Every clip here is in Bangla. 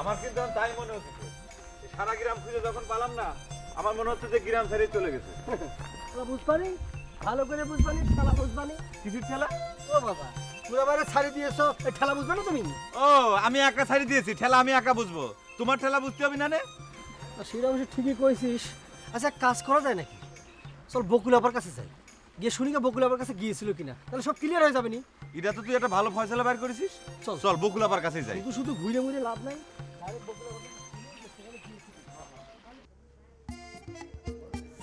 আমার কিন্তু তাই মনে হচ্ছে, সারা গ্রাম খুঁজে যখন পালাম না, আমার মনে হচ্ছে যে গ্রাম ছেড়ে চলে গেছে। বুঝবানি, ভালো করে বুঝবানি, ঠেলা বুঝবানি। কিসের ঠেলা? ও বাবা, পুরো বাইরে ছাড়ি দিয়েছো, এই ঠেলা বুঝবে না তুমি? ও, আমি একা ছাড়ি দিয়েছি, ঠেলা আমি একা বুঝবো, তোমার ঠেলা বুঝতে হবে না? সেটা অবশ্য ঠিকই কইছিস। আচ্ছা, কাজ করা যায় নাকি? চল বকুল আপার কাছে যাই, গিয়ে শুনি বকুল আপার কাছে গিয়েছিল কিনা, তাহলে সব ক্লিয়ার হয়ে যাবে নি। এটা তো তুই একটা ভালো ফয়সালা বের করেছিস। চল চল বকুল আপার কাছে যাই। শুধু শুধু ঘুরে ঘুরে লাভ নাই।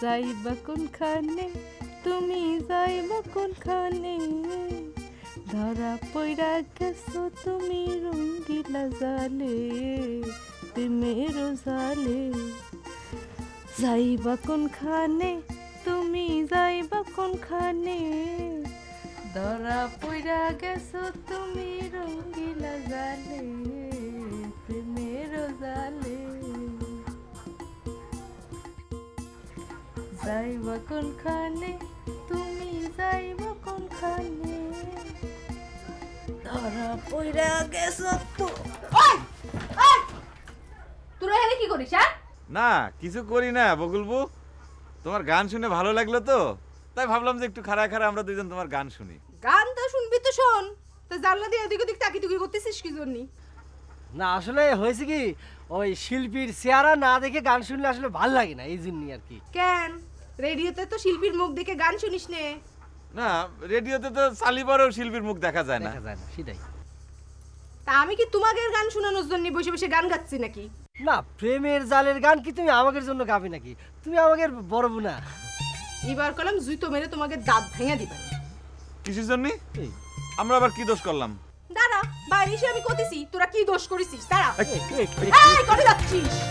যাইবা কোনখানে তুমি, যাইবা কোনখানে, ধরা পইরা গেছো তুমি রঙ্গিলা জালে, প্রেমের জালে। যাইবা কোনখানে তুমি, যাইবা কোনখানে, ধরা পইরা গেছো তুমি রঙ্গিলা জালে, প্রেমের জালে। যাইবা কোনখানে তুমি, যাইবা কোনখানে, ধরা পইরা গেছো তো। তোরা এখানে কি করিস? হ্যাঁ, না কিছু করি না বকুলবু, তোমার গান শুনে ভালো লাগলো তো, তাই ভাবলাম যে একটু খাড়া খাড়া আমরা দুইজন তোমার গান শুনি। গান তো শুনবি তো শোন, তো জানলা দিয়ে এদিক ওদিক তাকি তুকি করতেছিস কি জন্য? না আসলে হয়েছে কি, ওই শিল্পীর চেহারা না দেখে গান শুনলে আসলে ভাল লাগে না, এই জন্যই আর কি। কেন রেডিওতে তো শিল্পীর মুখ দেখে গান শুনিস নে? না, রেডিওতে তো চালিবারও শিল্পীর মুখ দেখা যায় না। দেখা যায় না, সেটাই। তা আমি কি তোমাকে গান শোনানোর জন্য বসে বসে গান গাচ্ছি নাকি? না, প্রেমের জালের গান কি তুমি আমাদের জন্য গাবে নাকি? তুমি আমাদের বড় বোনা। এবার কলাম জুতো মেরে তোমাকে দাঁত ভেঙে দিবেন। কিসের জন্য? এই, আমরা আবার কি দোষ করলাম? দাঁড়া, বাইরে এসে আমি কইতেছি তোরা কি দোষ করেছিস। দাঁড়া, এই, এই, এই, এই করে যাচ্ছিস?